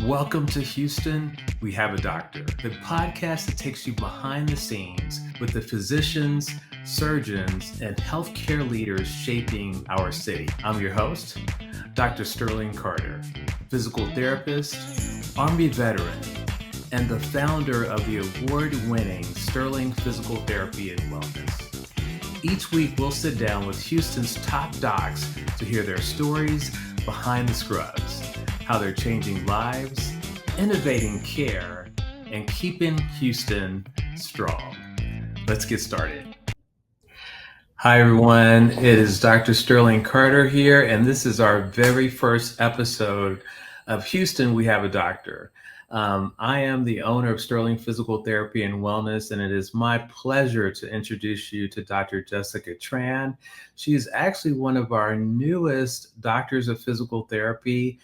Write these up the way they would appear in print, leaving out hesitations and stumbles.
Welcome to Houston, We Have a Doctor, the podcast that takes you behind the scenes with the physicians, surgeons, and healthcare leaders shaping our city. I'm your host, Dr. Sterling Carter, physical therapist, Army veteran, and the founder of the award-winning Sterling Physical Therapy and Wellness. Each week, we'll sit down with Houston's top docs to hear their stories behind the scrubs, how they're changing lives, innovating care, and keeping Houston strong. Let's get started. Hi, everyone. It is Dr. Sterling Carter here, and this is our very first episode of Houston, We Have a Doctor. I am the owner of Sterling Physical Therapy and Wellness, and it is my pleasure to introduce you to Dr. Jessica Tran. She is actually one of our newest doctors of physical therapy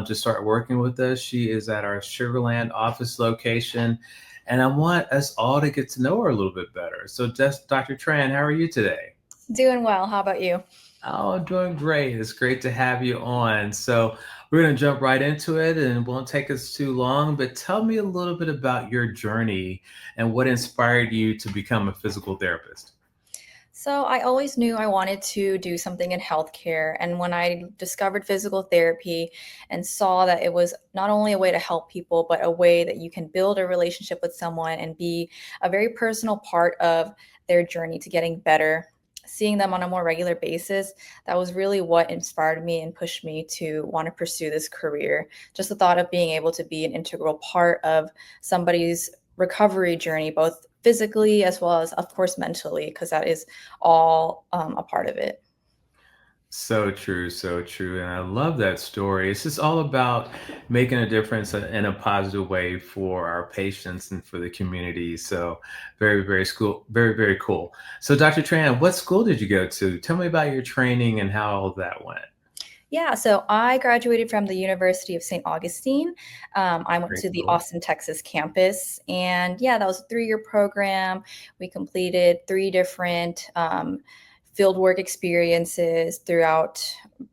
to start working with us. She is at our Sugarland office location, and I want us all to get to know her a little bit better. So, Dr. Tran, how are you today? Doing well. How about you? Oh, I'm doing great. It's great to have you on. So we're going to jump right into it and it won't take us too long, but tell me a little bit about your journey and what inspired you to become a physical therapist. So, I always knew I wanted to do something in healthcare. And when I discovered physical therapy and saw that it was not only a way to help people, but a way that you can build a relationship with someone and be a very personal part of their journey to getting better, seeing them on a more regular basis, that was really what inspired me and pushed me to want to pursue this career. Just the thought of being able to be an integral part of somebody's recovery journey, both physically as well as, of course, mentally, because that is all a part of it. So true, so true. And I love that story. It's just all about making a difference in a positive way for our patients and for the community. So very cool. So Dr. Tran, what school did you go to? Tell me about your training and how all that went. Yeah, so I graduated from the University of St. Augustine. I went Very to the cool. Austin, Texas campus. And yeah, that was a 3-year program. We completed 3 different fieldwork experiences throughout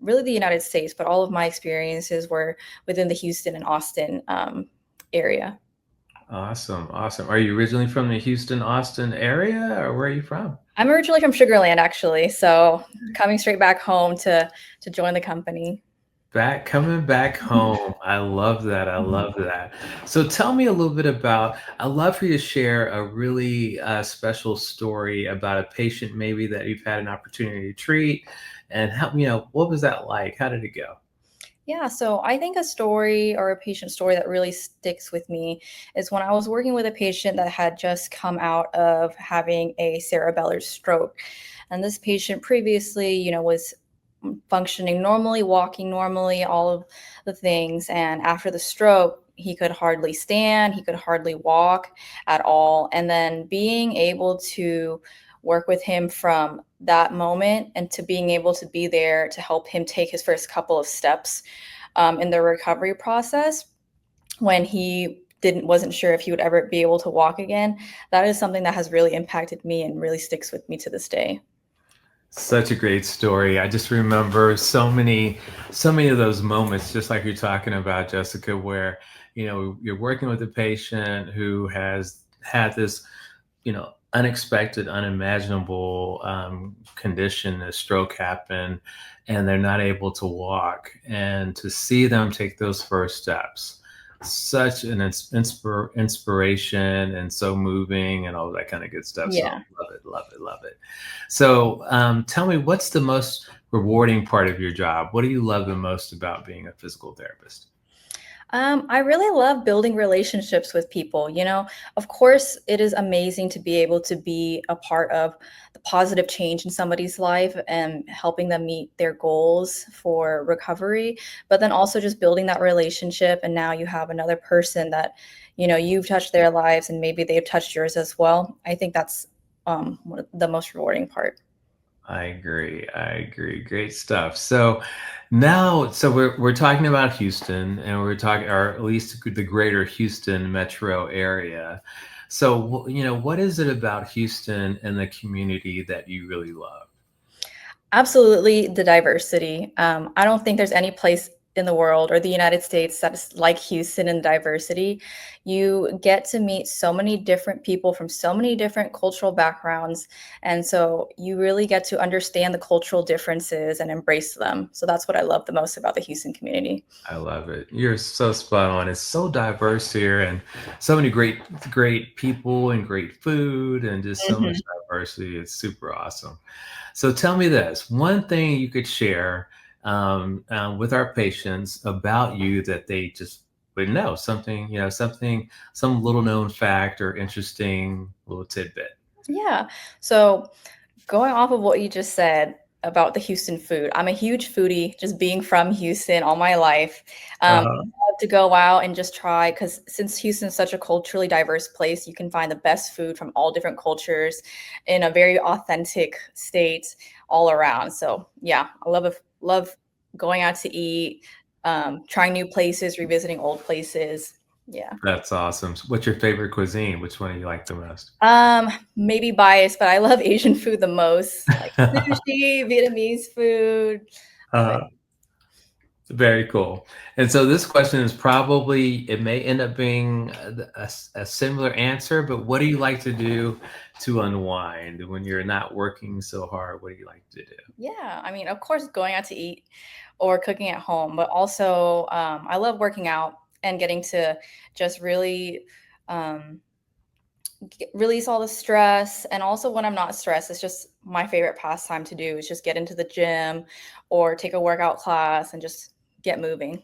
really the United States, but all of my experiences were within the Houston and Austin area. Awesome, awesome. Are you originally from the Houston, Austin area, or where are you from? I'm originally from Sugarland, actually, so coming straight back home to join the company. Coming back home. I love that. I love that. So tell me a little bit about, I'd love for you to share a really special story about a patient maybe that you've had an opportunity to treat and how, what was that like? How did it go? Yeah, so I think a story or a patient story that really sticks with me is when I was working with a patient that had just come out of having a cerebellar stroke. And this patient previously, was functioning normally, walking normally, all of the things. And after the stroke, he could hardly stand, he could hardly walk at all. And then being able to work with him from that moment and to being able to be there to help him take his first couple of steps in the recovery process when he wasn't sure if he would ever be able to walk again. That is something that has really impacted me and really sticks with me to this day. Such a great story. I just remember so many of those moments, just like you're talking about, Jessica, where, you're working with a patient who has had this, unexpected, unimaginable condition, a stroke happen, and they're not able to walk. And to see them take those first steps, such an inspiration and so moving and all that kind of good stuff. So Yeah. love it, love it, love it. So tell me, what's the most rewarding part of your job? What do you love the most about being a physical therapist? I really love building relationships with people. Of course, it is amazing to be able to be a part of the positive change in somebody's life and helping them meet their goals for recovery, but then also just building that relationship. And now you have another person that, you've touched their lives and maybe they've touched yours as well. I think that's the most rewarding part. I agree. I agree. Great stuff. So now, we're talking about Houston, and we're talking, or at least the greater Houston metro area. So, what is it about Houston and the community that you really love? Absolutely, the diversity. I don't think there's any place in the world or the United States that's like Houston and diversity, you get to meet so many different people from so many different cultural backgrounds. And so you really get to understand the cultural differences and embrace them. So that's what I love the most about the Houston community. I love it. You're so spot on. It's so diverse here and so many great people and great food and just so much Mhm. diversity. It's super awesome. So tell me this, one thing you could share with our patients about you that they just would know, something, some little known fact or interesting little tidbit. Yeah. So going off of what you just said about the Houston food, I'm a huge foodie, just being from Houston all my life. Uh-huh. I love to go out and just try because since Houston's such a culturally diverse place, you can find the best food from all different cultures in a very authentic state all around. So yeah, love going out to eat, trying new places, revisiting old places. Yeah. That's awesome. So what's your favorite cuisine? Which one do you like the most? Maybe biased, but I love Asian food the most, like sushi, Vietnamese food. But uh, Very cool. And so this question is probably, it may end up being a similar answer, but what do you like to do to unwind when you're not working so hard? What do you like to do? yeah, I mean, of course, going out to eat or cooking at home, but also I love working out and getting to just really um, release all the stress. And also, when I'm not stressed, it's just my favorite pastime to do is just get into the gym or take a workout class and just get moving.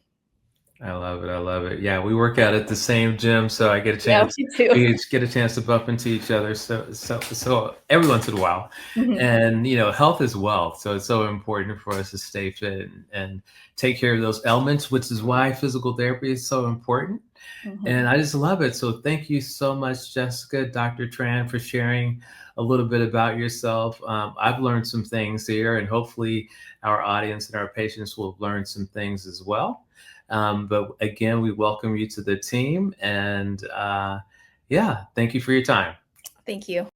I love it. I love it. Yeah, we work out at the same gym, so I get a Yeah, chance. me too. We each get a chance to bump into each other. So every once in a while, Mhm, and health is wealth. So it's so important for us to stay fit and take care of those elements, which is why physical therapy is so important. And mhm. I just love it. So thank you so much, Jessica, Dr. Tran, for sharing a little bit about yourself. I've learned some things here, and hopefully our audience and our patients will learn some things as well. But again, we welcome you to the team. And yeah, thank you for your time. Thank you.